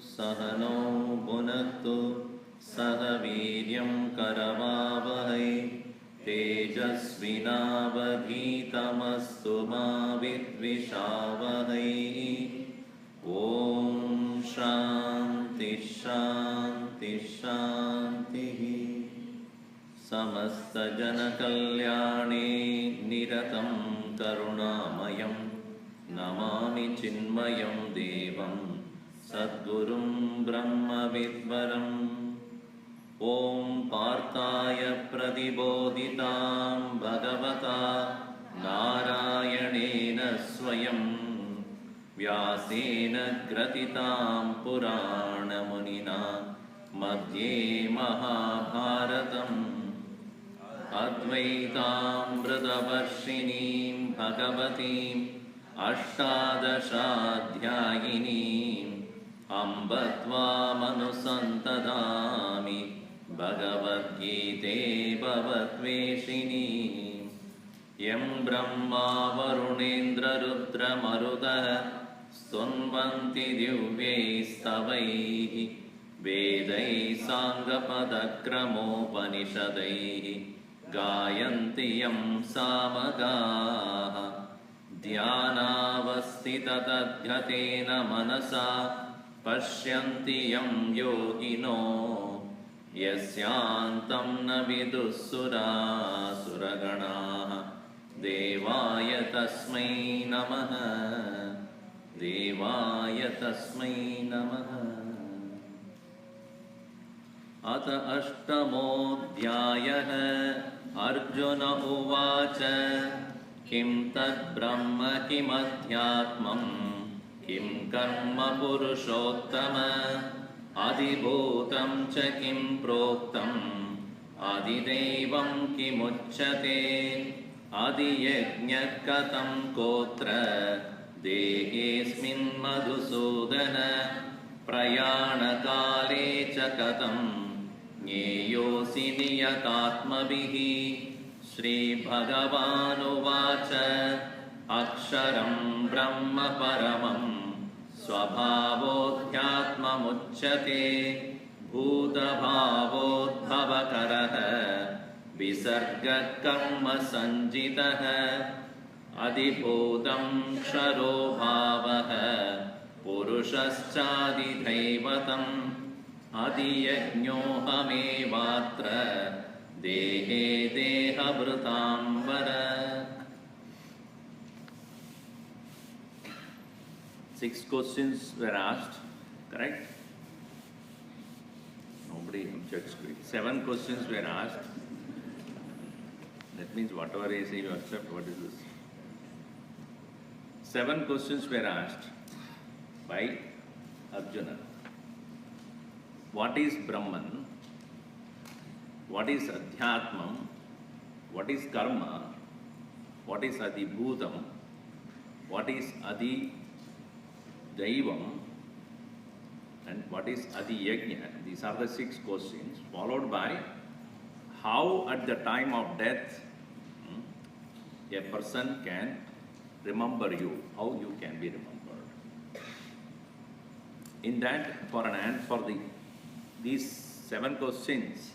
सहनौ भुनक्तु सह वीर्यं करवावहै तेजस्विनावधीतमस्तु मा विद्विषावहै। ॐ शान्ति शान्ति शान्तिः। समस्तजनकल्याणे निरतं करुणामयं नमामि चिन्मयं देवं सद्गुरुं ब्रह्मविद्वरम्। ॐ पार्थाय प्रतिबोधितां भगवता नारायणेन स्वयं व्यासेन ग्रथितां पुराणमुनिना मध्ये महाभारतम्। अद्वैतामृतवर्षिणीं भगवतीम् अष्टादशाध्यायिनीम् अम्ब त्वामनुसन्तदामि भगवद्गीते भवद्वेषिणीम्। यं ब्रह्मा वरुणेन्द्ररुद्रमरुतः स्तुन्वन्ति दिव्यैस्तवैः वेदैः साङ्गपदक्रमोपनिषदैः गायन्ति यं सामगाः। ध्यानावस्थिततद्गतेन मनसा पश्यन्ति यं योगिनो यस्यान्तं न विदुःसुरासुरगणाः। देवाय तस्मै नमः, देवाय तस्मै नमः। अथ अष्टमोऽध्यायः। अर्जुन उवाच किं तद्ब्रह्म किमध्यात्मं किं कर्म पुरुषोत्तम अधिभूतं च किं प्रोक्तम् अधिदैवं किमुच्यते अधियज्ञः कथं कोत्र देहेऽस्मिन् मधुसूदन प्रयाणकाले च कथं ज्ञेयोऽसि नियतात्मभिः। श्रीभगवानुवाच अक्षरं ब्रह्म परमं स्वभावोऽध्यात्ममुच्यते भूतभावोद्भवकरः विसर्गः कर्म सञ्जितः अधिभूतं क्षरो भावः पुरुषश्चाधिदैवतम् अधियज्ञोऽहमेवात्र देहे देहभृतां वर। 6 questions were asked, correct? Nobody objects to it. 7 questions were asked. That means whatever I say you accept. What is this? 7 questions were asked by Arjuna. What is Brahman? What is Adhyatmam? What is Karma? What is Adhibhutam? What is Adhidaivam? And what is Adhiyajna? These are the 6 questions, followed by how at the time of death a person can remember you, how you can be remembered. In that, for these 7 questions,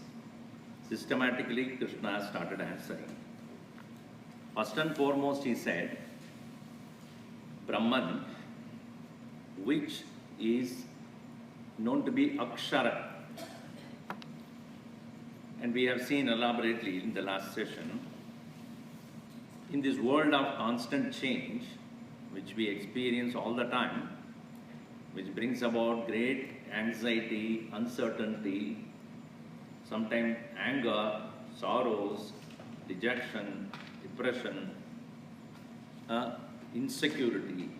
systematically Krishna started answering. First and foremost he said, Brahman, which is known to be Akshara. And we have seen elaborately in the last session, in this world of constant change, which we experience all the time, which brings about great anxiety, uncertainty, sometimes anger, sorrows, dejection, depression, insecurity.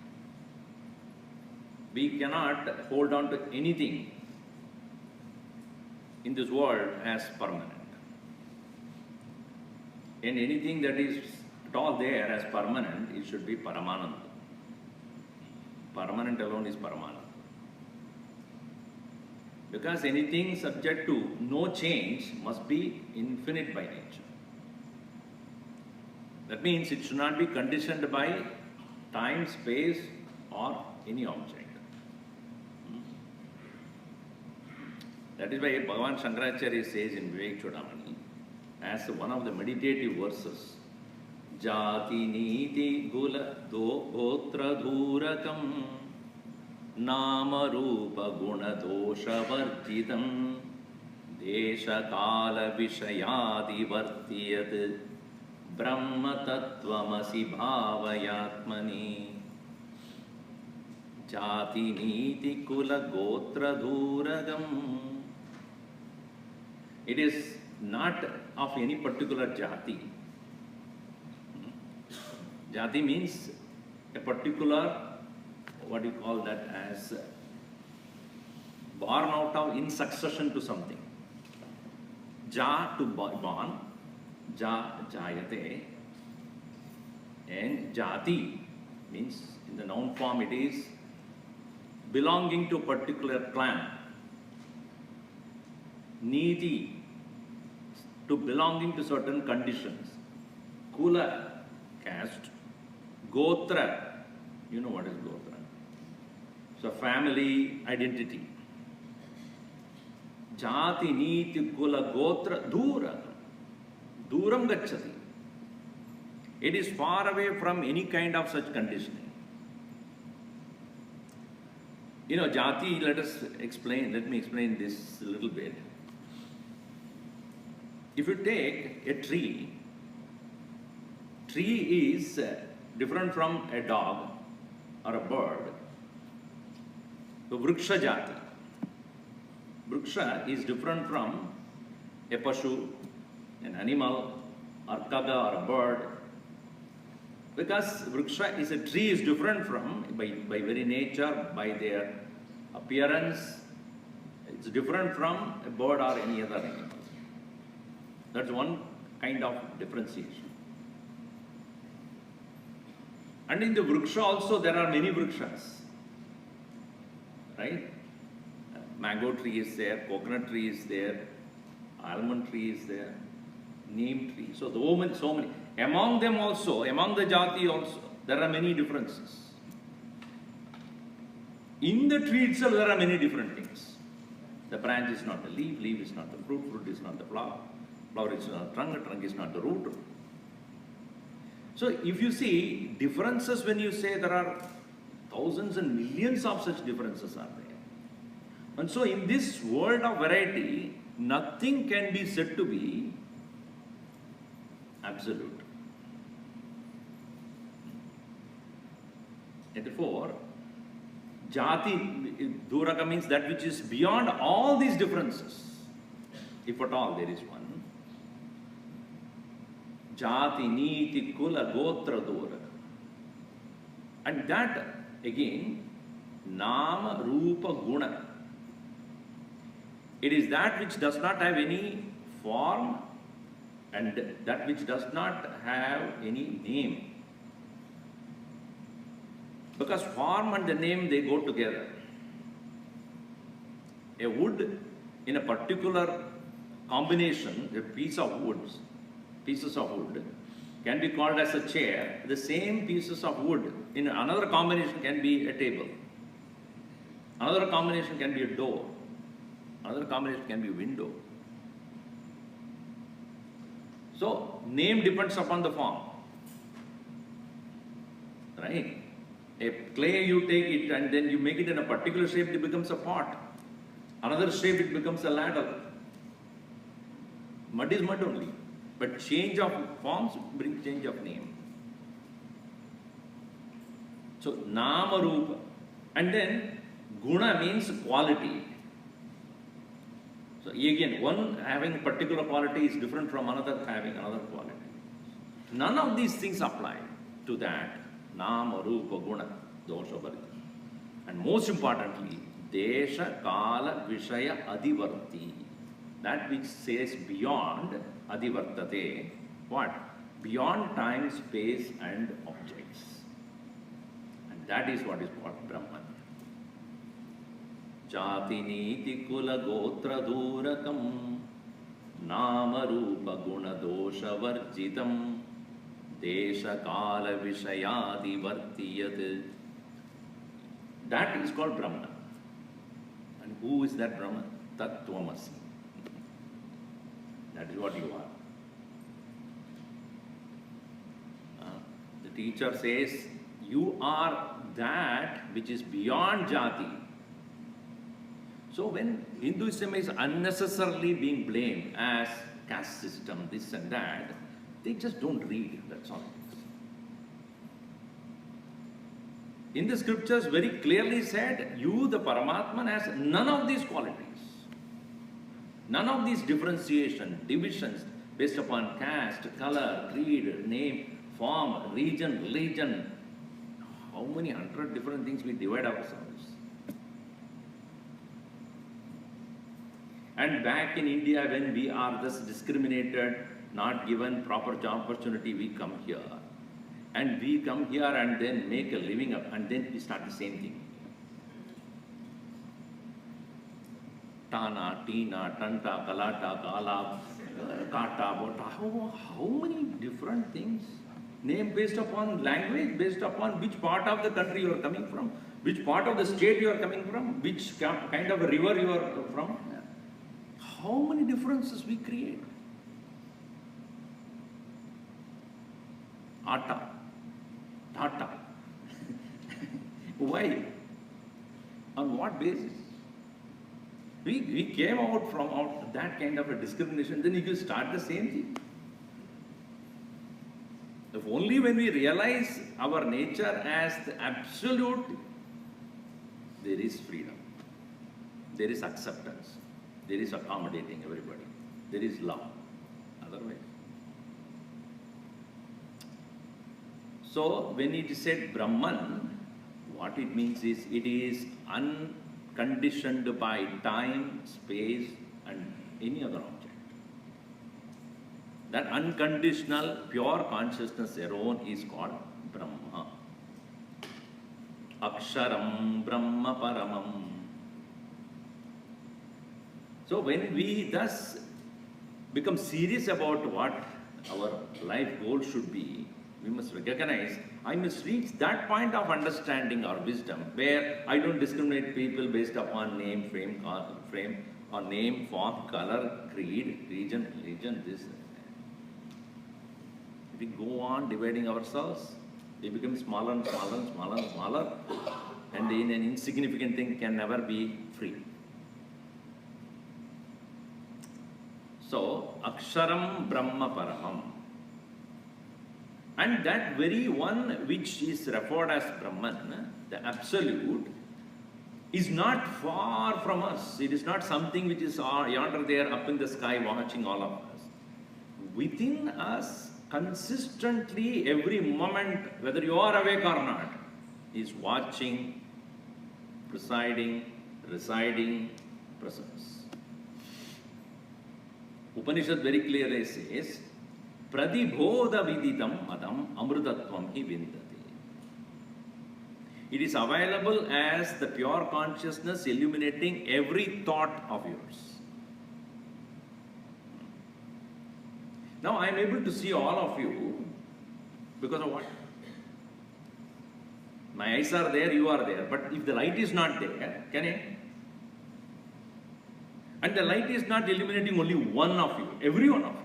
We cannot hold on to anything in this world as permanent. And anything that is at all there as permanent, it should be Paramananda. Permanent alone is Paramananda. Because anything subject to no change must be infinite by nature. That means it should not be conditioned by time, space, or any object. That is why Bhagavan Shankaracharya says in Vivek Chudamani, as one of the meditative verses, Jati Niti Gula Gotra Dhurakam Nama Rupa Guna Dosha Varjitam Desha Kala Vishayadi Vartiyat Brahma Tattvamasi Bhavayatmani. Jati Niti Kula Gotra Dhuragam. It is not of any particular jati. Jati means a particular, what do you call that, as born out of in succession to something. Ja to born, ja jayate, and jati means in the noun form it is belonging to a particular clan. Niti, to belonging to certain conditions. Kula, caste. Gotra, you know what is Gotra. So family identity. Jati, Niti, Kula, Gotra, Dura. Duram gacchati. It is far away from any kind of such conditioning. You know, jati, let me explain this a little bit. If you take a tree is different from a dog or a bird. So vriksha jati. Vriksha is different from a pashu, an animal, or kaga or a bird. Because vriksha is a tree is different from, by very nature, by their appearance, it's different from a bird or any other animal. That's one kind of differentiation. And in the vriksha also there are many vrikshas, right? Mango tree is there, coconut tree is there, almond tree is there, neem tree. So many. Among them also, among the jati also, there are many differences. In the tree itself there are many different things. The branch is not the leaf, leaf is not the fruit, fruit is not the flower, flower is not the trunk, trunk is not the root. So if you see differences, when you say there are thousands and millions of such differences are there. And so in this world of variety, nothing can be said to be absolute. And therefore, jati, duraka means that which is beyond all these differences, if at all there is one. Jati, niti, kula, gotra, duraka. And that again, nama, rupa, guna. It is that which does not have any form and that which does not have any name. Because form and the name, they go together. A wood in a particular combination, a pieces of wood can be called as a chair. The same pieces of wood in another combination can be a table. Another combination can be a door. Another combination can be a window. So, name depends upon the form. Right? A clay, you take it and then you make it in a particular shape, it becomes a pot. Another shape, it becomes a ladle. Mud is mud only. But change of forms brings change of name. So, nama, rupa. And then, guna means quality. So, again, one having a particular quality is different from another having another quality. None of these things apply to that. Nama, rupa, guna, dosha, varti. And most importantly, desha, kala, vishaya, adhivarti. That which says beyond adhivartate. What? Beyond time, space and objects. And that is what is called Brahman. Jati, niti, kula, gotra, dhurakam, nama, rupa, guna, dosha, varjitam, desha, kala, vishayadi, vartiyat. That is called Brahman. And who is that Brahman? Tattvamasi. That is what you are. The teacher says, you are that which is beyond jati. So when Hinduism is unnecessarily being blamed as caste system, this and that, they just don't read, that's all it is. In the scriptures very clearly said, you, the Paramatman, has none of these qualities. None of these differentiation, divisions based upon caste, color, creed, name, form, region, religion. How many 100 different things we divide ourselves. And back in India, when we are thus discriminated, not given proper job opportunity, we come here. And we come here and then make a living up, and then we start the same thing. Tana, Tina, Tanta, Kalata, Kala, Kata, Bota. How many different things? Name based upon language, based upon which part of the country you are coming from, which part of the state you are coming from, which kind of a river you are from. How many differences we create? Atta, Tata. Why? On what basis? We came out from that kind of a discrimination, then you can start the same thing. If only when we realize our nature as the absolute, there is freedom, there is acceptance, there is accommodating everybody, there is love. Otherwise. So when it is said Brahman, what it means is it is unconditioned by time, space and any other object. That unconditional, pure consciousness alone is called Brahma. Aksharam Brahma Paramam. So when we thus become serious about what our life goal should be, we must recognize, I must reach that point of understanding or wisdom where I don't discriminate people based upon name, frame, or name, form, color, creed, region, religion, this. If we go on dividing ourselves, we become smaller and smaller and smaller and smaller, and in an insignificant thing can never be free. So, Aksharam Brahma Paramam. And that very one which is referred as Brahman, the Absolute, is not far from us. It is not something which is yonder there up in the sky watching all of us. Within us, consistently, every moment, whether you are awake or not, is watching, presiding, residing, presence. Upanishad very clearly says, Pradibodha viditam madam amrutatvam hi vindati. It is available as the pure consciousness illuminating every thought of yours. Now I am able to see all of you because of what? My eyes are there, you are there. But if the light is not there, can I? And the light is not illuminating only one of you, every one of you.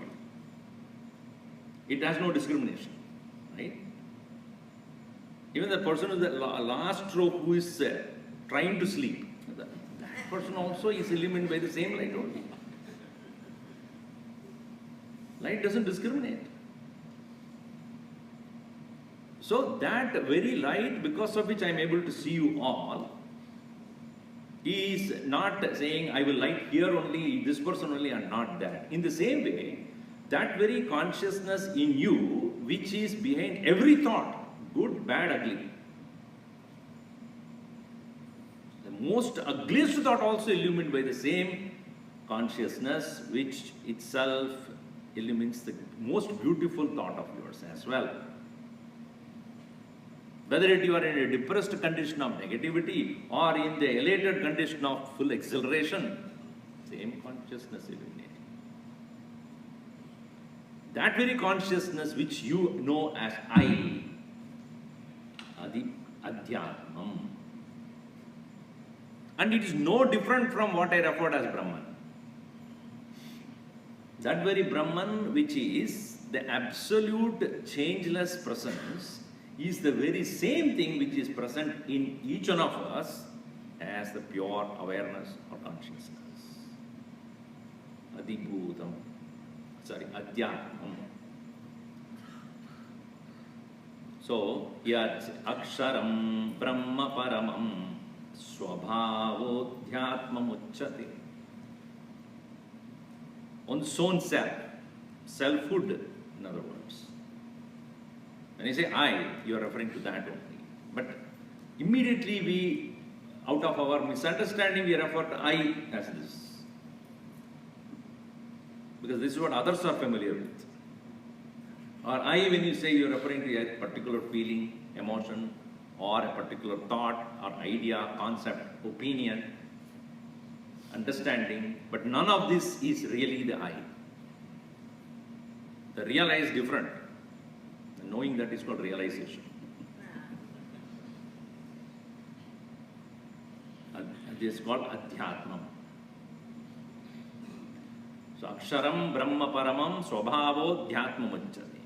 It has no discrimination, right? Even the person with the last stroke who is trying to sleep, that person also is illuminated by the same light only. Light doesn't discriminate. So that very light, because of which I am able to see you all, is not saying I will light here only, this person only, and not that. In the same way, that very consciousness in you, which is behind every thought, good, bad, ugly. The most ugliest thought also illuminated by the same consciousness, which itself illumines the most beautiful thought of yours as well. Whether you are in a depressed condition of negativity or in the elated condition of full exhilaration, same consciousness illuminating. That very consciousness which you know as I, Adhidaivam. And it is no different from what I referred as Brahman. That very Brahman, which is the absolute changeless presence, is the very same thing which is present in each one of us as the pure awareness or consciousness. Adhibhutam, Adhyatmam. So, yat aksharam brahma paramam swabhavodhyatmam uchyate. One's own self, selfhood, in other words. When you say I, you are referring to that only. But immediately we, out of our misunderstanding, we refer to I as this. Because this is what others are familiar with. Or I, when you say you are referring to a particular feeling, emotion, or a particular thought, or idea, concept, opinion, understanding, but none of this is really the I. The real I is different. The knowing that is called realization. This is called Adhyatmam. So, Aksharam Brahma Paramam Swabhavo Dhyatmam Uchyate.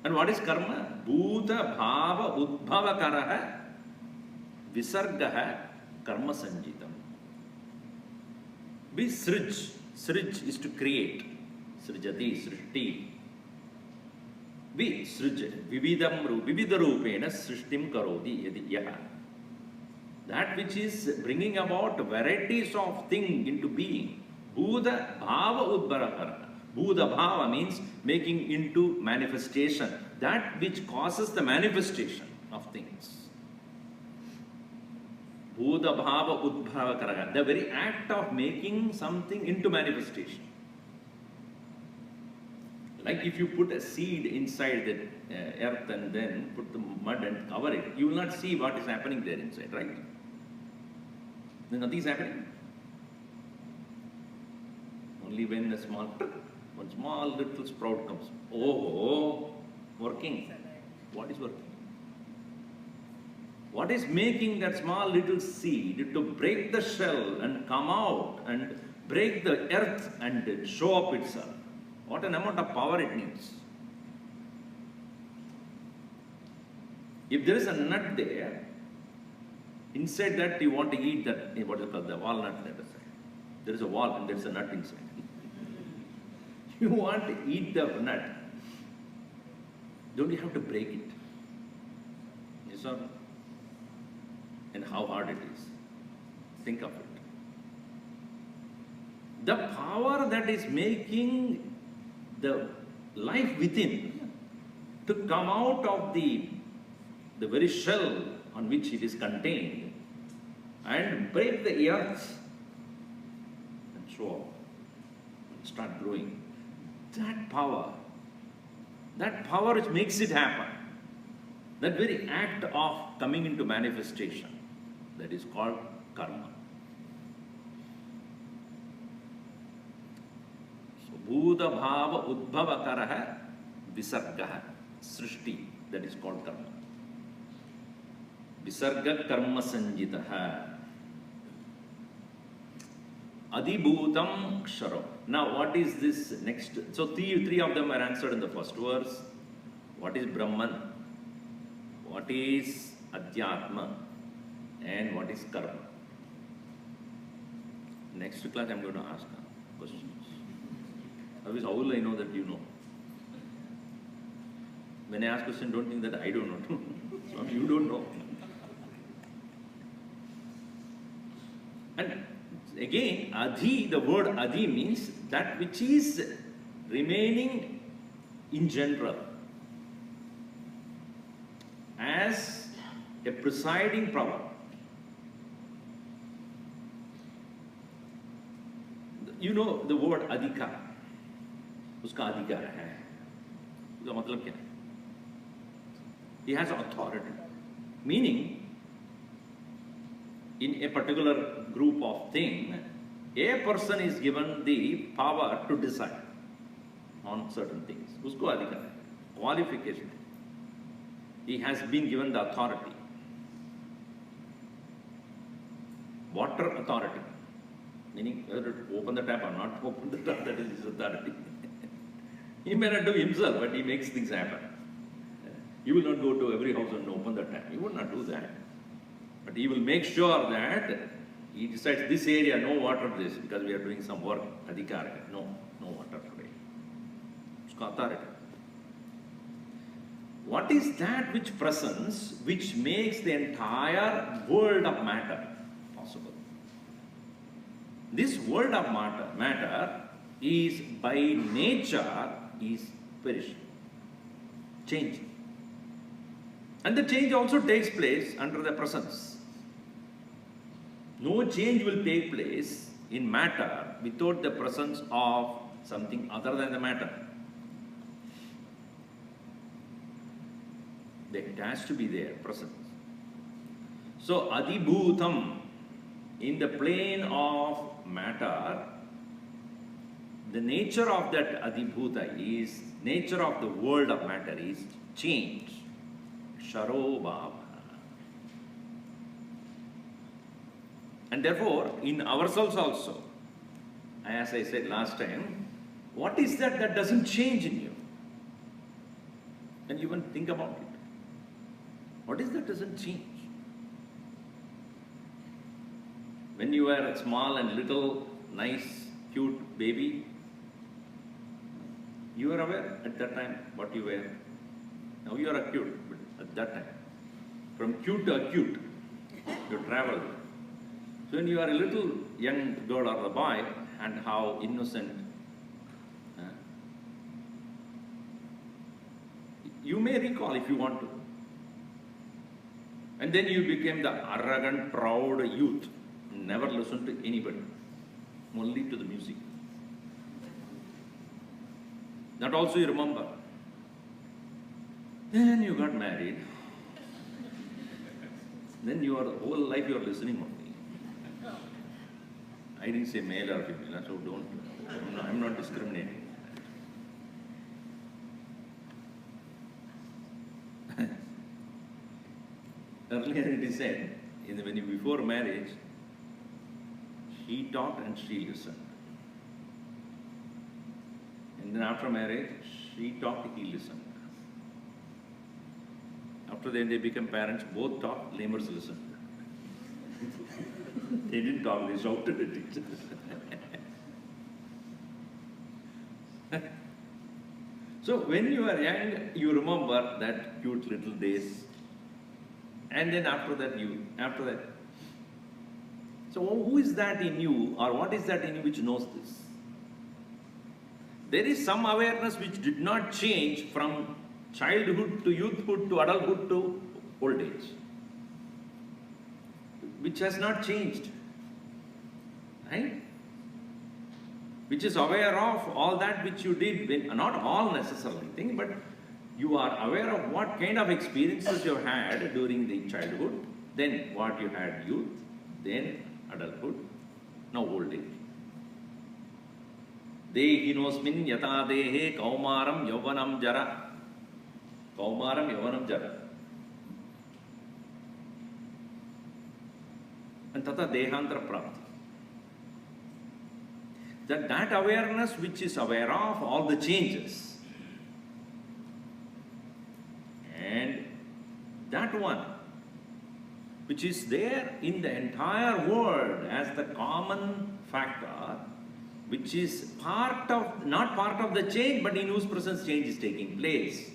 And what is karma? Bhuta Bhava Udbhava Karaha Visargaha Karma Sanjitam. Be srij. Srij is to create. Srijati, srishti. Be srij. Vividarupena srishtim karodi yadi yaha. That which is bringing about varieties of things into being. Bhuta Bhava Udbhava. Bhuta Bhava means making into manifestation. That which causes the manifestation of things. Bhuta Bhava Udbhava Karaha. The very act of making something into manifestation. Like if you put a seed inside the earth and then put the mud and cover it, you will not see what is happening there inside, right? Then nothing is happening. Only when a small little sprout comes. Oh, working. What is working? What is making that small little seed to break the shell and come out and break the earth and show up itself? What an amount of power it needs. If there is a nut there, inside that you want to eat that, what is called the walnut, let us say. There is a wall and there is a nut inside. You want to eat the nut. Don't you have to break it? Yes or no? And how hard it is. Think of it. The power that is making the life within to come out of the very shell on which it is contained and break the earth and show up and start growing. That power which makes it happen, that very act of coming into manifestation, that is called karma. So, Bhuta Bhava Udbhava Karaha Visargaha Srishti, that is called karma. Visarga Karma Sanjitaha. Adhibhutam Ksharo. Now, what is this next? So, three of them are answered in the first verse. What is Brahman? What is Adhyatma? And what is Karma? Next class, I am going to ask questions. Otherwise, how will I know that you know? When I ask question, don't think that I don't know. So, you don't know. And again, Adhi, the word Adhi means that which is remaining in general as a presiding power. You know the word Adhika. Uska adhikar hai. Uska matlab kya hai? He has authority. Meaning, in a particular group of thing, a person is given the power to decide on certain things. Usko adhikar hai. Qualification. He has been given the authority. water authority. Meaning whether to open the tap or not to open the tap, that is his authority. He may not do himself, but he makes things happen. He will not go to every house and open the tap. He will not do that. But he will make sure that he decides this area, no water this, because we are doing some work, adhikara. No water today. It's authority. What is that which presence which makes the entire world of matter possible? This world of matter is by nature is perishing, changing. And the change also takes place under the presence. No change will take place in matter without the presence of something other than the matter. It has to be there, presence. So, adhibhutam, in the plane of matter, the nature of that adhibhuta is, nature of the world of matter is change. Sharobhava. And therefore, in ourselves also, as I said last time, what is that that doesn't change in you? And even think about it. What is that doesn't change? When you were a small and little, nice, cute baby, you were aware at that time what you were. Now you are acute, but at that time, from cute to acute, you travel. So when you are a little young girl or a boy, and how innocent, you may recall if you want to. And then you became the arrogant, proud youth. Never listened to anybody, only to the music. That also you remember. Then you got married. Then your whole life you are listening only. I didn't say male or female, so don't. I'm not discriminating. Earlier it is said, before marriage, he talked and she listened. And then after marriage, she talked, he listened. After then they become parents, both talked, lemurs listened. They didn't talk, they shouted at each other. So when you are young, you remember that cute little days. And then after that. So who is that in you, or what is that in you which knows this? There is some awareness which did not change from childhood to youthhood to adulthood to old age, which has not changed, right? Which is aware of all that which you did, not all necessarily thing, but you are aware of what kind of experiences you had during the childhood, then what you had youth, then adulthood, now old age. Dehinosmin yata dehe kaumaram yauvanam jara. Kaumaram yauvanam jara. And tata dehantara prapti. That awareness which is aware of all the changes, and that one which is there in the entire world as the common factor, which is not part of the change, but in whose presence change is taking place.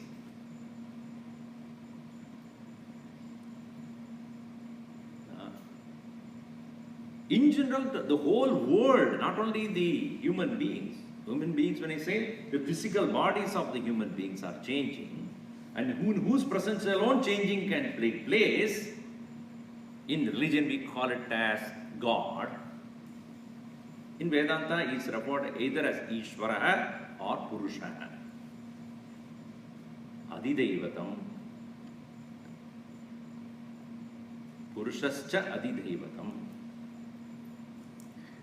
In general, the whole world, not only the human beings, when I say the physical bodies of the human beings are changing, and whose presence alone changing can take place, in religion we call it as God. In Vedanta is referred either as Ishwara or Purusha. Adhidaivatam. Purushascha Adhidaivatam.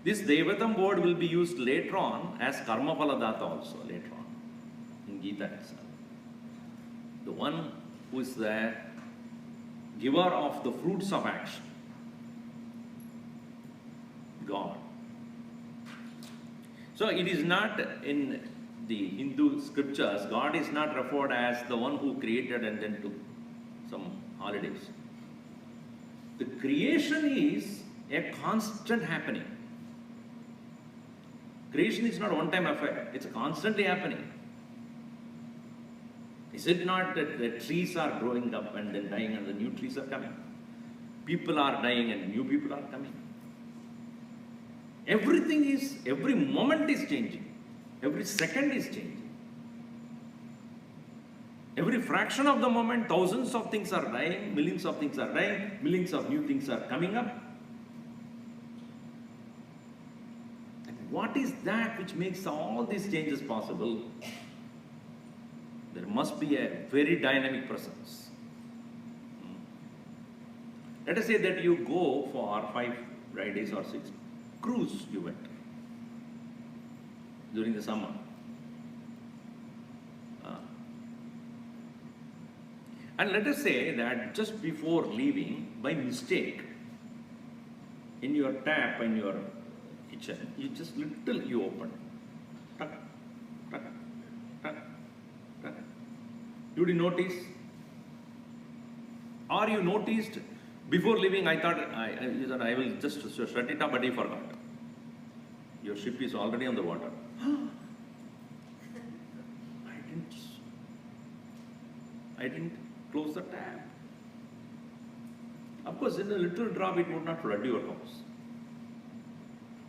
This Devatam word will be used later on as Karma Phaladata also, later on, in Gita itself. The one who is the giver of the fruits of action. God. So it is not in the Hindu scriptures, God is not referred as the one who created and then took some holidays. The creation is a constant happening. Creation is not a one-time affair, it's constantly happening. Is it not that the trees are growing up and then dying and the new trees are coming? People are dying and new people are coming. Everything is, every moment is changing. Every second is changing. Every fraction of the moment, thousands of things are dying, millions of things are dying, millions of new things are coming up. And what is that which makes all these changes possible? There must be a very dynamic presence. Let us say that you go for 5 days or 6 cruise you went during the summer. And let us say that just before leaving, by mistake, in your tap in your kitchen, you just little you open. Tuck, tuck, tuck, tuck. Did you notice? Or you noticed before leaving, I thought I will just shut it up, but I forgot. Your ship is already on the water. I didn't close the tap. Of course, in a little drop, it would not flood your house.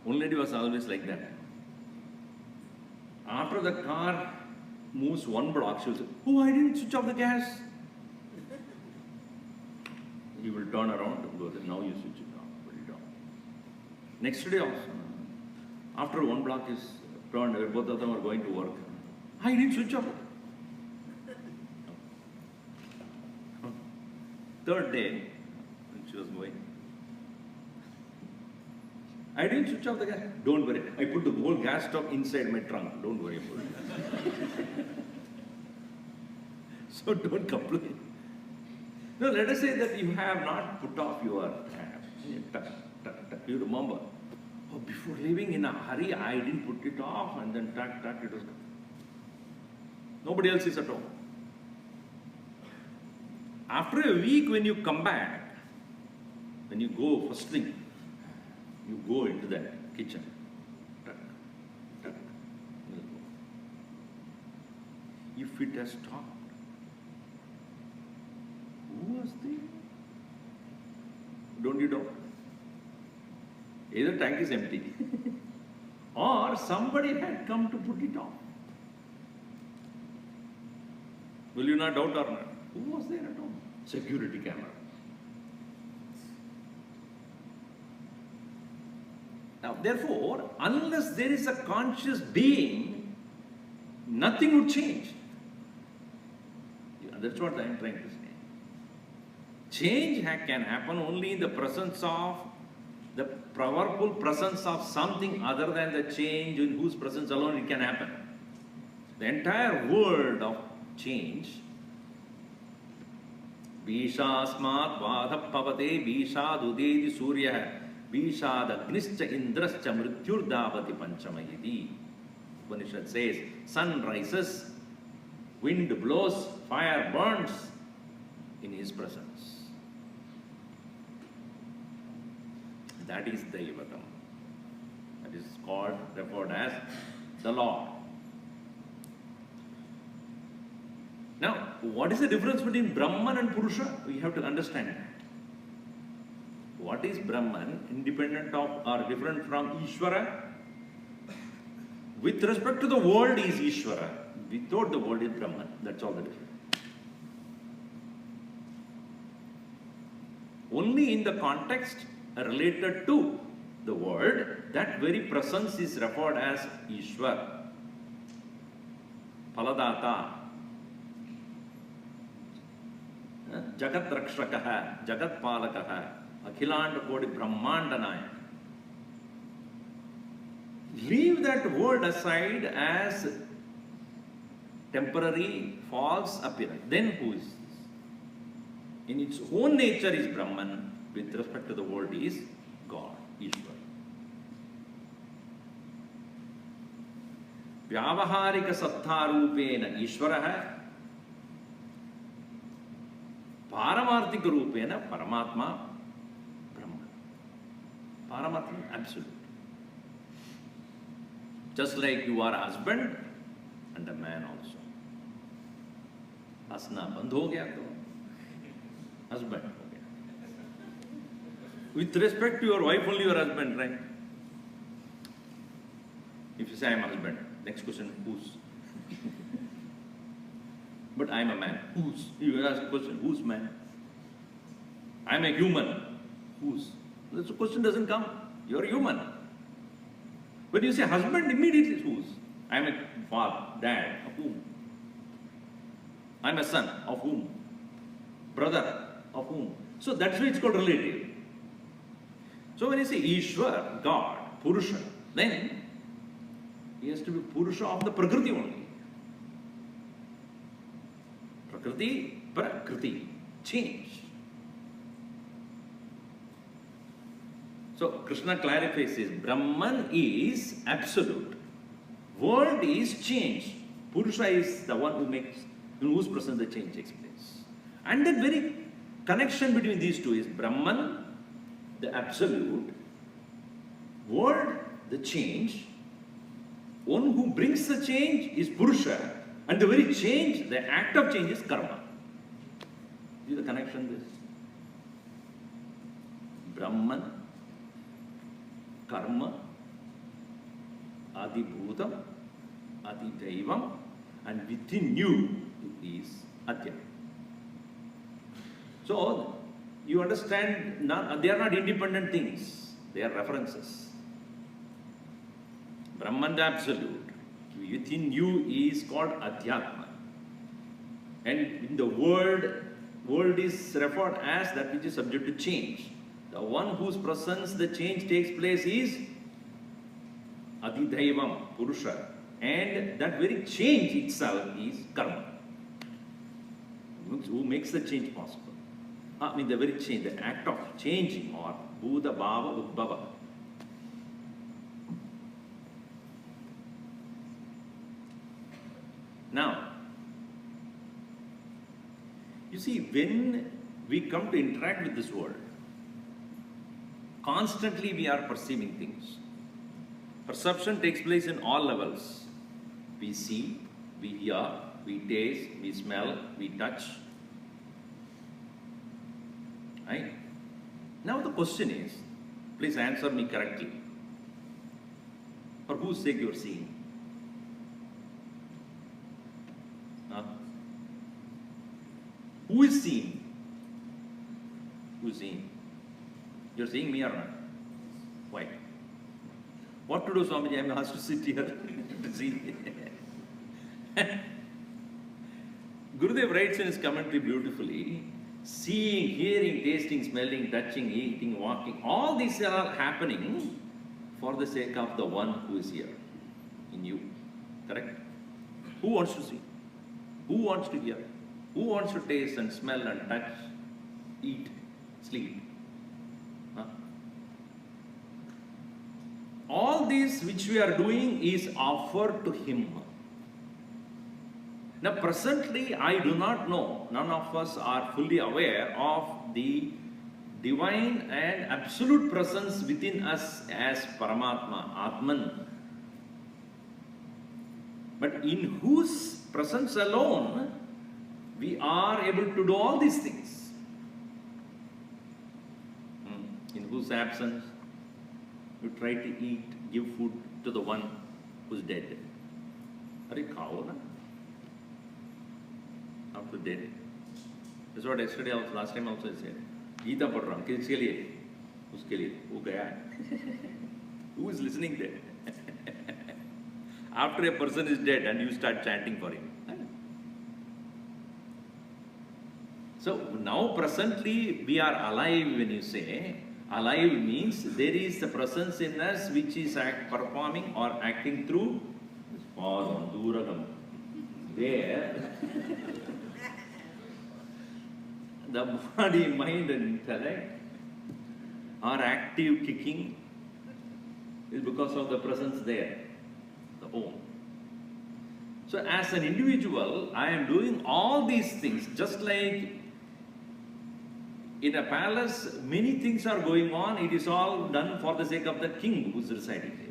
Old lady was always like that. After the car moves 1 block, she will say, "Oh, I didn't switch off the gas." You will turn around and go, now you switch it on, put it on. Next day also, after 1 block is turned, both of them are going to work. I didn't switch off. 3rd day, when she was going, I didn't switch off the gas. Don't worry, I put the whole gas stove inside my trunk. Don't worry about it. So don't complain. No, let us say that you have not put off your tap. You remember, oh, before leaving in a hurry, I didn't put it off, and then it was gone. Nobody else is at home. After a week, when you come back, when you go first thing, you go into the kitchen. If it has stopped, who was there? Don't you know? Either tank is empty or somebody had come to put it on. Will you not doubt or not? Who was there at home? Security camera. Now, therefore, unless there is a conscious being, nothing would change. Yeah, that's what I am trying to say. Change can happen only in the presence of, the powerful presence of something other than the change in whose presence alone it can happen. The entire world of change, Bishasmat Vadapavate Bishad Udedi Surya Bishad Agnischa Indrascha Mrityurdavati Panchamayidi. Upanishad says, sun rises, wind blows, fire burns in his presence. That is Daivatam. That is called, referred as the Lord. Now, what is the difference between Brahman and Purusha? We have to understand that. What is Brahman, independent of or different from Ishwara? With respect to the world is Ishwara. Without the world is Brahman. That's all the difference. Only in the context related to the world, that very presence is referred as Ishwar. Paladata. Jagat Rakshakaha, Jagat Palakaha, Akhilanda Kodi Brahmandanaya. Leave that word aside as temporary, false appearance. Then who is this? In its own nature is Brahman, with respect to the world is God, Ishwar. Vyavaharika Sattharupena Ishvaraha, Paramarthika Rupena Paramatma Brahman. Paramatma, absolute. Just like you are a husband and a man also. Hasna bandh ho gaya to. Husband. With respect to your wife, only your husband, right? If you say I am a husband, next question, whose? But I am a man, whose? You ask a question, whose man? I am a human, whose? The question doesn't come, you are human. When you say husband, immediately whose? I am a father, dad, of whom? I am a son, of whom? Brother, of whom? So that's why it's called relative. So when you say Ishwar, God, Purusha, then he has to be Purusha of the Prakriti only. Prakriti, Prakriti, change. So Krishna clarifies this, Brahman is absolute. World is change. Purusha is the one who makes, in whose presence the change takes place. And that very connection between these two is Brahman, the absolute, world, the change. One who brings the change is Purusha, and the very change, the act of change is karma. See the connection this? Brahman, karma, Adhibhutam, Adhidaivam, and within you is Adhyam. So, you understand, they are not independent things, they are references. Brahman the absolute, within you is called Adhyatma. And in the world is referred as that which is subject to change. The one whose presence the change takes place is Adhidaivam, Purusha. And that very change itself is karma, who makes the change possible. I mean the very change, the act of changing, or Bhuta Bhava Udbhava. Now, you see, when we come to interact with this world, constantly we are perceiving things. Perception takes place in all levels. We see, we hear, we taste, we smell, we touch. Right? Now the question is, please answer me correctly. For whose sake you are seeing? Who is seeing? Who is seeing? You are seeing me or not? Why? What to do, Swamiji? I am asked to sit here to see. Gurudev writes in his commentary beautifully, seeing, hearing, tasting, smelling, touching, eating, walking, all these are happening for the sake of the one who is here, in you. Correct? Who wants to see? Who wants to hear? Who wants to taste and smell and touch, eat, sleep? Huh? All this which we are doing is offered to him. Now presently I do not know, none of us are fully aware of the divine and absolute presence within us as Paramatma, Atman. But in whose presence alone we are able to do all these things. In whose absence you try to eat, give food to the one who's dead. Are you cow, na? After dead. That's what yesterday, last time also I said. Gita padh raha hu, kiske liye? Uske liye. Wo gaya. Who is listening there? After a person is dead and you start chanting for him. So now presently we are alive. When you say alive means there is the presence in us which is performing or acting through this pause on Duragam. There the body, mind and intellect are active, kicking is because of the presence there, the Om. So as an individual, I am doing all these things, just like in a palace, many things are going on. It is all done for the sake of the king who is residing there.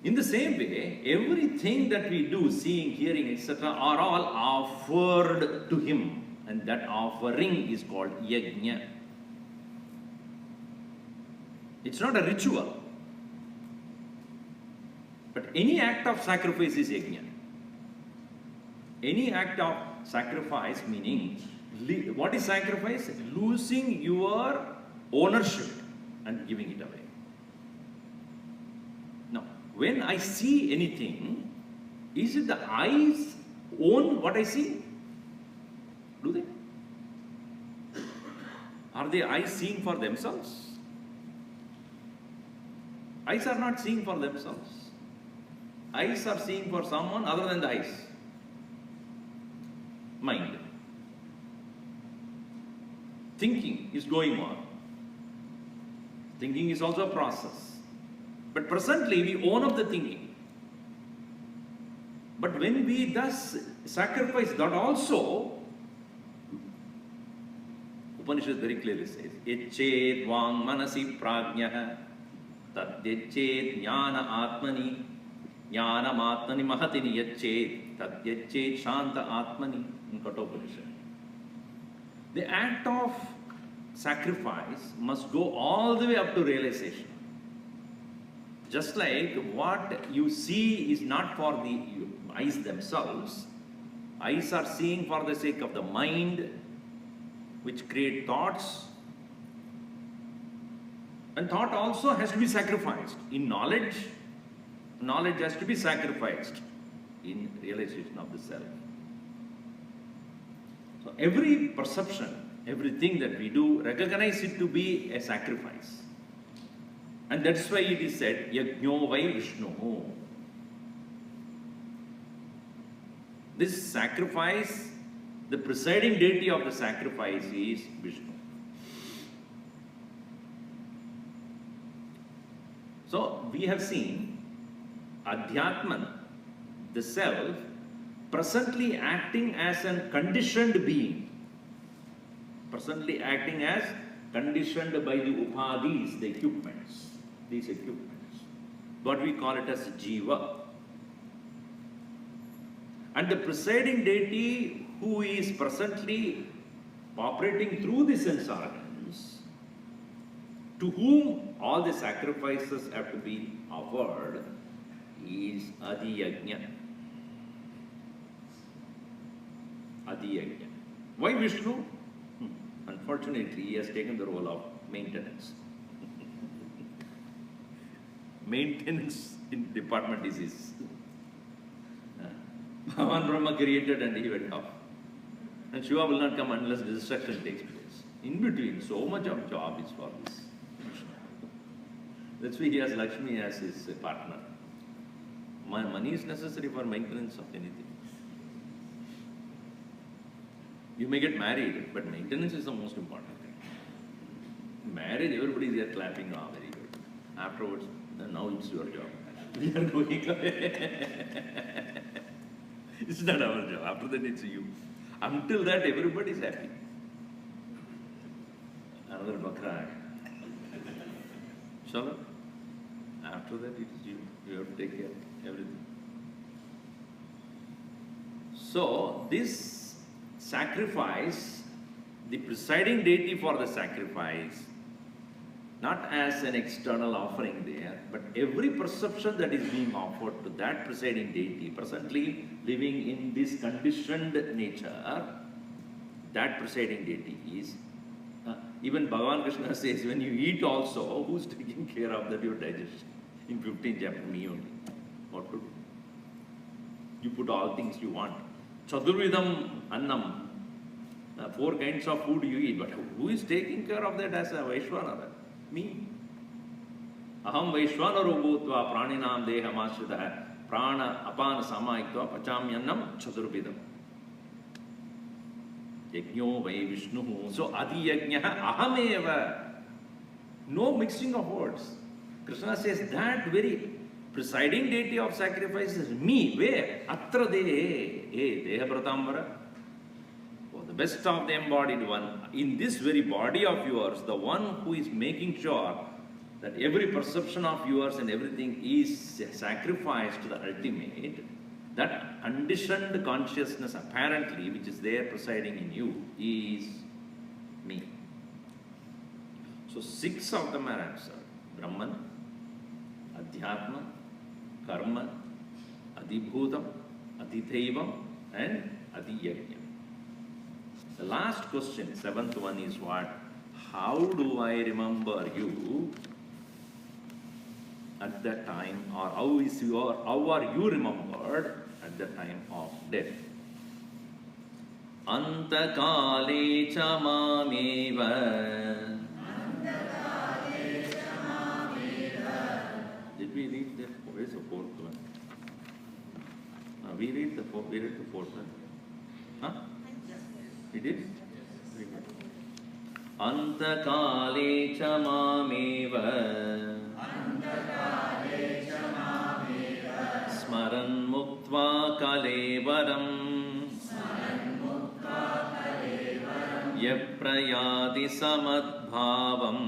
In the same way, everything that we do, seeing, hearing, etc., are all offered to him. And that offering is called yajna. It's not a ritual. But any act of sacrifice is yajna. Any act of sacrifice, meaning, what is sacrifice? Losing your ownership and giving it away. Now, when I see anything, is it the eyes own what I see? Do they? Are the eyes seeing for themselves? Eyes are not seeing for themselves. Eyes are seeing for someone other than the eyes. Mind. Thinking is going on. Thinking is also a process. But presently we own up the thinking. But when we thus sacrifice that also, Upanishad very clearly says, Yachet vang manasi prajnah tad yachet jnana atmani jnana atmani mahatini yachet tad yachet shanta atmani in Kathopanishad. The act of sacrifice must go all the way up to realization. Just like what you see is not for the eyes themselves. Eyes are seeing for the sake of the mind, which create thoughts. And thought also has to be sacrificed. In knowledge, knowledge has to be sacrificed in realization of the self. So every perception, everything that we do, recognize it to be a sacrifice. And that's why it is said, Yajno vai Vishnu. This sacrifice, the presiding deity of the sacrifice is Vishnu. So we have seen Adhyatman, the self, presently acting as a conditioned being. Presently acting as conditioned by the upadhis, the equipments. These equipments. What we call it as jiva. And the presiding deity who is presently operating through the sense organs, to whom all the sacrifices have to be offered, is Adhiyajna. Adhiyajna. Why Vishnu? Unfortunately, he has taken the role of maintenance. Maintenance in department is his. Bhagavan Brahma created and he went off. And Shiva will not come unless destruction takes place. In between, so much of job is for this. That's why he has Lakshmi as his partner. Money is necessary for maintenance of anything. You may get married, but maintenance is the most important thing. Marriage, everybody is there clapping, oh, very good. Afterwards, now it's your job. We are going away. It's not our job. After that, it's you. Until that, everybody is happy. Another bakra. Shalom. After that, it is you. You have to take care of everything. So, this sacrifice, the presiding deity for the sacrifice, not as an external offering there, but every perception that is being offered to that presiding deity, presently living in this conditioned nature, that presiding deity is, even Bhagavan Krishna says, when you eat also, who's taking care of that your digestion? In 15th chapter, me only. What to do? You put all things you want. Chadurvidam annam. 4 kinds of food you eat, but who is taking care of that as a Vaishwanara? Me. Aham Vaishwanaro bhutva praninam deham ashrita prana apana samayiktva pachamyannam chadurvidam. Yajno vai Vishnu. So Adhiyajna ahameva. No mixing of words. Krishna says that very presiding deity of sacrifice is me. Where? Atra de, deha pratambara. Oh, the best of the embodied one. In this very body of yours, the one who is making sure that every perception of yours and everything is sacrificed to the ultimate, that conditioned consciousness apparently, which is there presiding in you, is me. So 6 of them are answered. Brahman, Adhyatma, Karma, Adhibhutam, Adhidaivam and Adhiyajna. The last question, 7th one is what? How do I remember you at that time, or how are you remembered at the time of death? Antakale cha mameva. Did we read the where's the 4th one? We read the 4th one. Huh? We did? Antakale cha mameva. Smaran muktva kalevaram. Yaprayati samadbhavam.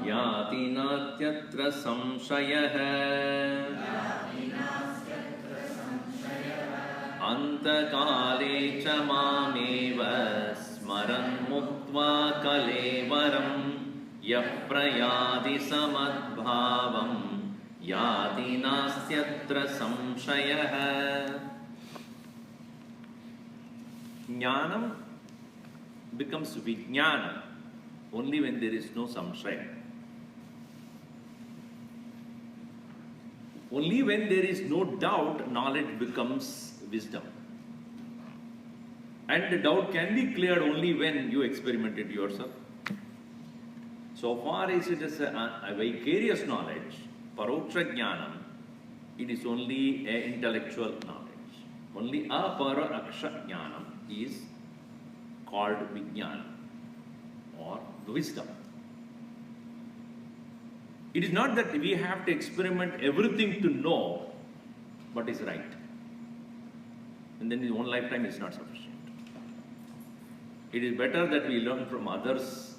Yati natyatra samshayah. Antakale cha mameva. Smaran muktva kalevaram. Yaprayati samadbhavam. Yati nastyatra samshayah. Jnanam becomes vijnanam only when there is no samshaya. Only when there is no doubt, knowledge becomes wisdom. And the doubt can be cleared only when you experiment it yourself. So far as it is a vicarious knowledge, paroksha jnanam, it is only an intellectual knowledge. Only apara aksha jnanam is called vijnana or wisdom. It is not that we have to experiment everything to know what is right. And then in one lifetime is not sufficient. It is better that we learn from others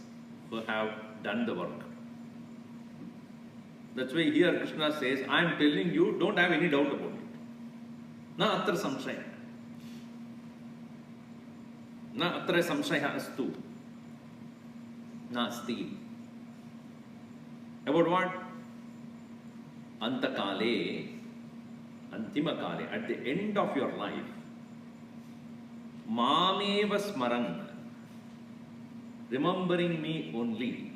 who have done the work. That's why here Krishna says, I am telling you, don't have any doubt about it. Na atra samshaya. Na atra samshaya astu. Nasti. About what? Antakale, antimakale, at the end of your life, mameva smaran, remembering me only,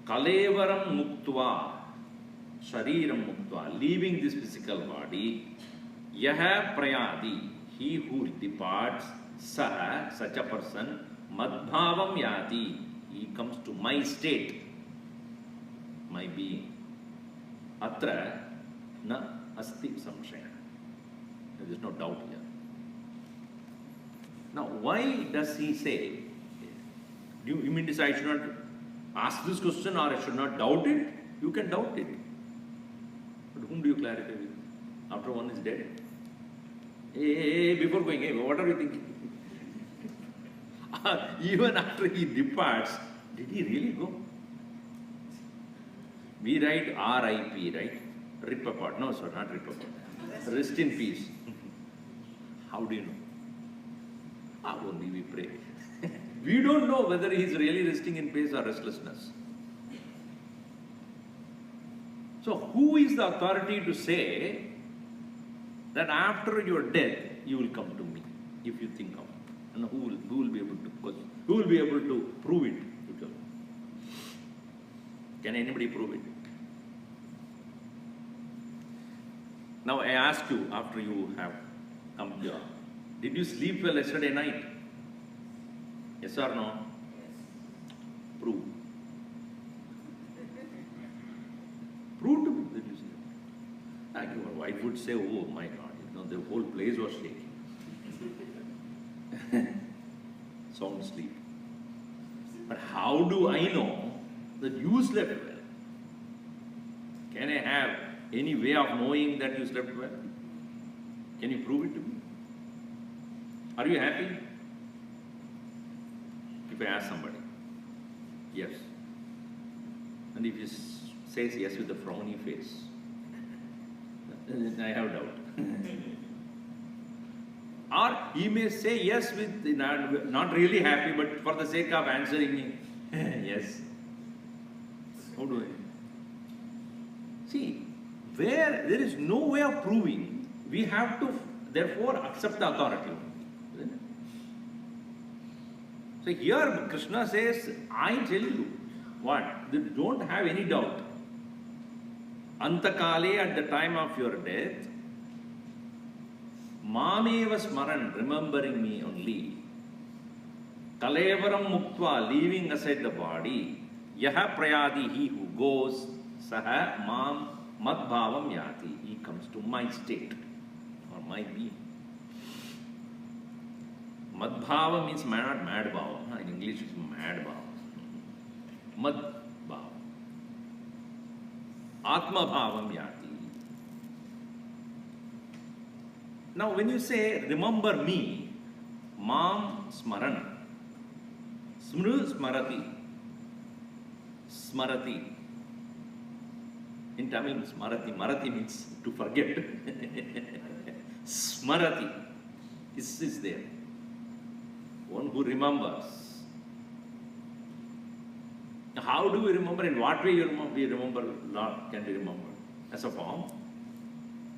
kalevaram muktva, shariram muktva, leaving this physical body, yaha prayadi, he who departs, saha, such a person, madbhavam yati, he comes to my state, my being. Atra na asti samshaya. There is no doubt here. Now, why does he say, you mean to say I should not ask this question or I should not doubt it? You can doubt it. But whom do you clarify with? After one is dead? Hey, before going, hey, what are you thinking? Even after he departs, did he really go? We write RIP, right? Rip apart. No, sir, not rip apart. Rest in peace. How do you know? Only we pray. We don't know whether he is really resting in peace or restlessness. So, who is the authority to say that after your death you will come to me, if you think of it? And who will be able to prove it? Can anybody prove it? Now I ask you, after you have come here, did you sleep well yesterday night? Yes or no? Yes. Prove. Prove to me that you sleep. Like your wife would say, oh my God, the whole place was shaking. Sound sleep. But how do I know that you slept well. Can I have any way of knowing that you slept well? Can you prove it to me? Are you happy? If I ask somebody, yes. And if he says yes with a frowny face, I have doubt. Or he may say yes with not really happy, but for the sake of answering me, yes. How do I? See, where there is no way of proving, we have to therefore accept the authority. So here Krishna says, I tell you what, don't have any doubt. Antakale, at the time of your death, Mameva Smaran, remembering me only. Kalevaram Muktva, leaving aside the body. Yaha Prayadi, he who goes, Saha Mam Madbhavam Yati, he comes to my state or my being. Madbhava means not mad bhava. In English it's mad bhava. Madbhava. Atma bhavam yati. Now when you say remember me, mam smaran, smru smarati, smarati. In Tamil smarati, marati means to forget. Smarati is there. One who remembers. How do we remember? In what way we remember Lord? Can we remember? As a form?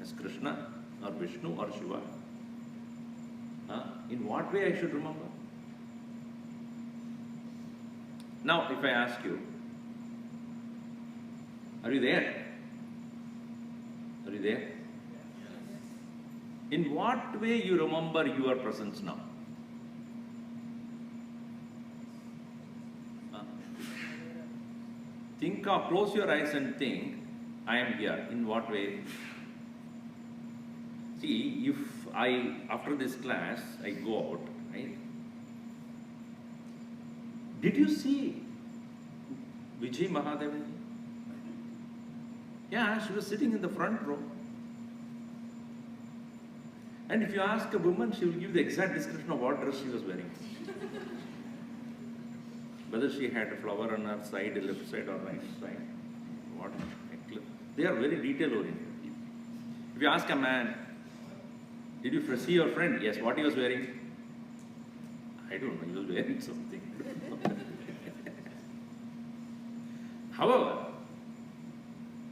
As Krishna or Vishnu or Shiva? In what way I should remember? Now, if I ask you, are you there? Are you there? In what way you remember your presence now? Think of, close your eyes and think, I am here. In what way? See, if I, after this class, I go out, right? Did you see Vijay Mahadevan? Yeah, she was sitting in the front row. And if you ask a woman, she will give the exact description of what dress she was wearing. Whether she had a flower on her side, left side or right side. What? They are very detail oriented. If you ask a man, did you see your friend? Yes, what he was wearing? I don't know, he was wearing something. However,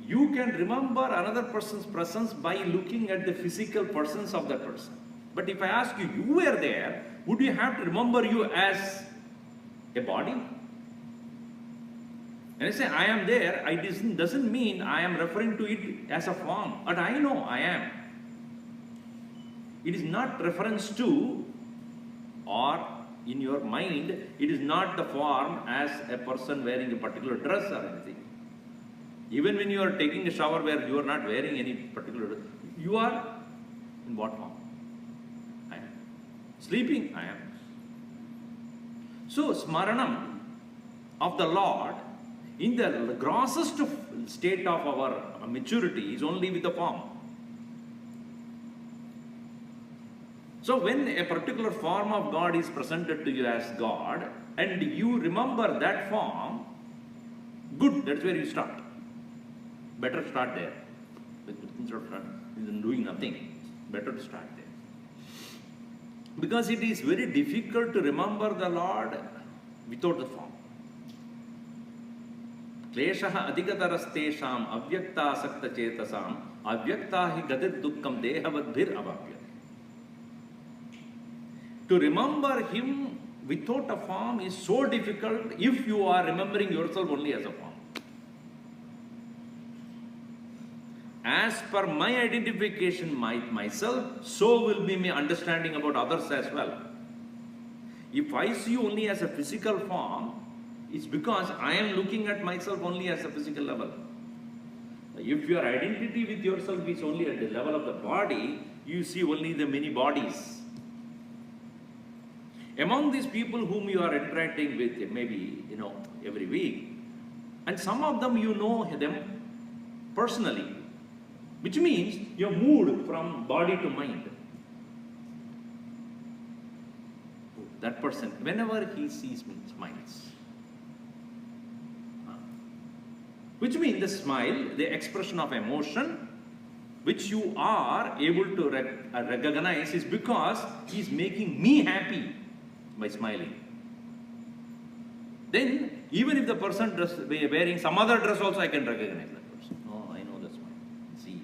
you can remember another person's presence by looking at the physical presence of that person. But if I ask you, you were there, would you have to remember you as a body? When I say I am there, it doesn't mean I am referring to it as a form, but I know I am. It is not reference to, or in your mind, it is not the form as a person wearing a particular dress or anything. Even when you are taking a shower where you are not wearing any particular dress, you are in what form? I am. Sleeping, I am. So, smaranam of the Lord in the grossest state of our maturity is only with the form. So, when a particular form of God is presented to you as God and you remember that form, good, that's where you start. Better start there. Instead of doing nothing, better to start there. Because it is very difficult to remember the Lord without the form. Kleshaha adhikatarastesham avyakta sakta chetasam avyakta hi gadir dukkam dehavadbhir avapya. To remember Him without a form is so difficult if you are remembering yourself only as a form. As per my identification myself, so will be my understanding about others as well. If I see you only as a physical form, it's because I am looking at myself only as a physical level. If your identity with yourself is only at the level of the body, you see only the many bodies. Among these people whom you are interacting with, maybe, every week, And some of them you know them personally, which means you have moved from body to mind. That person, whenever he sees me, smiles. Which means the smile, the expression of emotion, which you are able to recognize, is because he is making me happy by smiling. Then, even if the person wearing some other dress also, I can recognize that person. Oh, I know the smile. See.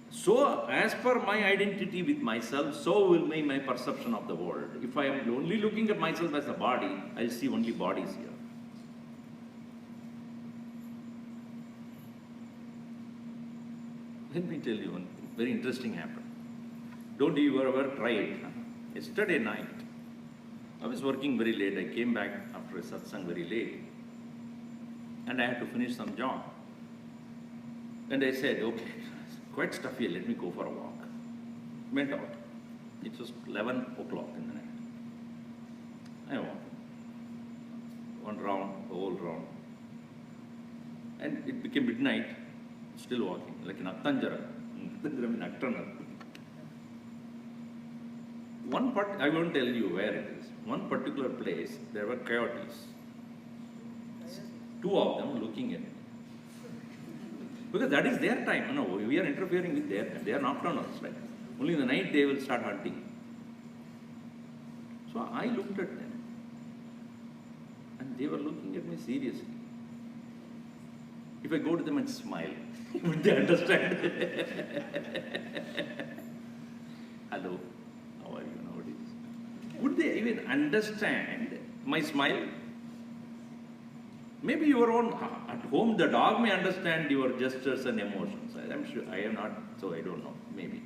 So, as per my identity with myself, so will be my perception of the world. If I am only looking at myself as a body, I will see only bodies here. Let me tell you one thing, very interesting happened. Don't you ever try it? Huh? Yesterday night, I was working very late. I came back after a satsang very late. And I had to finish some job. And I said, okay, quite stuffy, let me go for a walk. Went out. It was 11 o'clock in the night. I walked. One round, the whole round. And it became midnight. Still walking, like an Attanjara. One part, I won't tell you where it is. One particular place, there were coyotes. Two of them looking at me. Because that is their time. No, we are interfering with their time. They are nocturnals, right? Only in the night they will start hunting. So I looked at them. And they were looking at me seriously. If I go to them and smile, would they understand? Hello, how are you nowadays? Would they even understand my smile? Maybe your own, at home the dog may understand your gestures and emotions. I'm sure, I am not, so I don't know, maybe.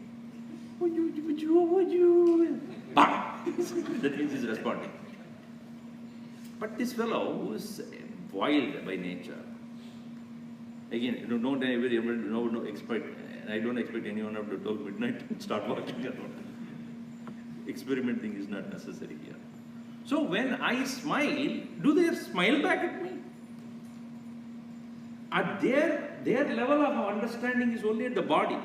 Would you? Bah! That means he's responding. But this fellow who is wild by nature, again, don't expect, I don't expect anyone to till midnight and start walking around. Experimenting is not necessary here. So when I smile, do they smile back at me? At their level of understanding is only at the body.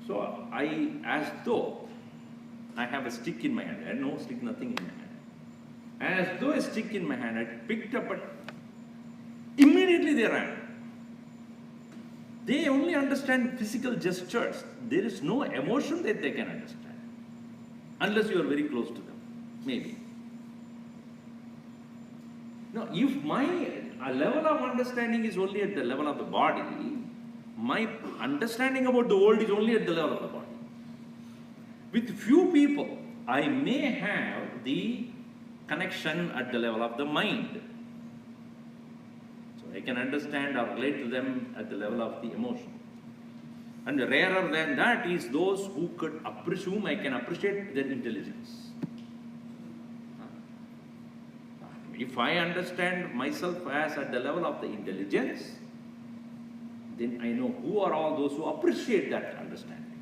So as though I have a stick in my hand, I had no stick, nothing in my hand. As though a stick in my hand, I picked up a immediately they ran. They only understand physical gestures. There is no emotion that they can understand. Unless you are very close to them. Maybe. Now, if my level of understanding is only at the level of the body, my understanding about the world is only at the level of the body. With few people, I may have the connection at the level of the mind. I can understand or relate to them at the level of the emotion. And rarer than that is those who could whom I can appreciate their intelligence. If I understand myself as at the level of the intelligence, then I know who are all those who appreciate that understanding.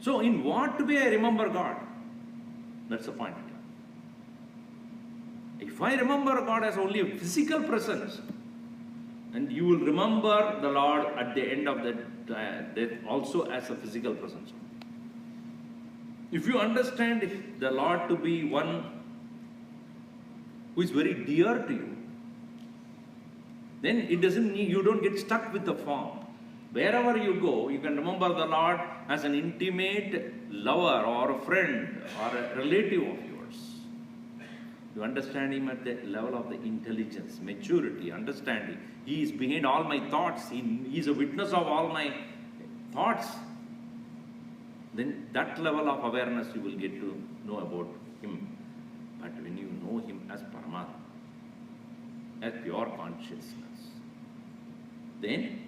So in what way I remember God? That's the point. If I remember God as only a physical presence, and you will remember the Lord at the end of that death also as a physical presence. If you understand the Lord to be one who is very dear to you, then it doesn't need, you don't get stuck with the form. Wherever you go, you can remember the Lord as an intimate lover or a friend or a relative of yours. You understand Him at the level of the intelligence, maturity, understanding. He is behind all my thoughts. He is a witness of all my thoughts. Then that level of awareness you will get to know about Him. But when you know Him as Paramatma, as pure consciousness, then,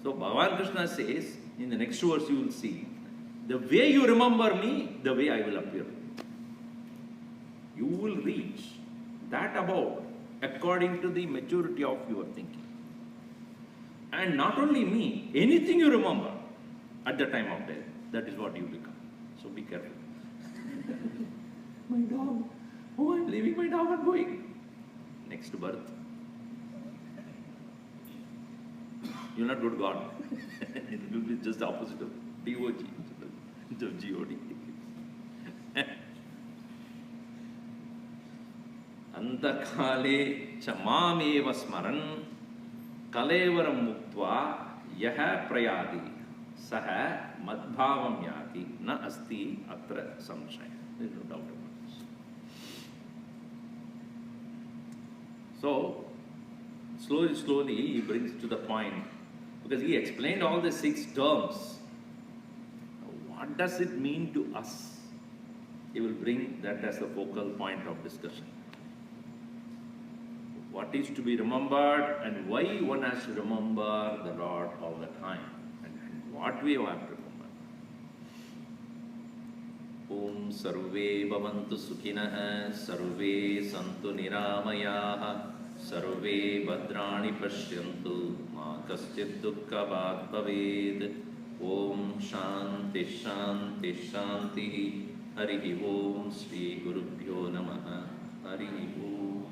so Bhagavan Krishna says, in the next verse you will see, the way you remember me, the way I will appear. You will reach that abode according to the maturity of your thinking. And not only me, anything you remember, at the time of death. That is what you become. So be careful. My dog. Oh, I'm leaving my dog and going. Next birth. You'll not go to God. It will be just the opposite of DOG, of GOD. Antakale chamameva smaran kalevaram muktva yaha prayadi saha madbhavam yati na asti atra samshaya. There is no doubt about this. So, slowly he brings to the point, because he explained all the 6 terms. What does it mean to us? He will bring that as the focal point of discussion. What is to be remembered and why one has to remember the Lord all the time, and what we have to remember. Om sarve bhavantu sukhinah, sarve santu niramayaha, sarve bhadrani pashyantu, ma kaschid dukkhabhat bhaved. Om shanti shanti shanti. Harihi Om Shri Gurubhyo Namaha. Harihi Om.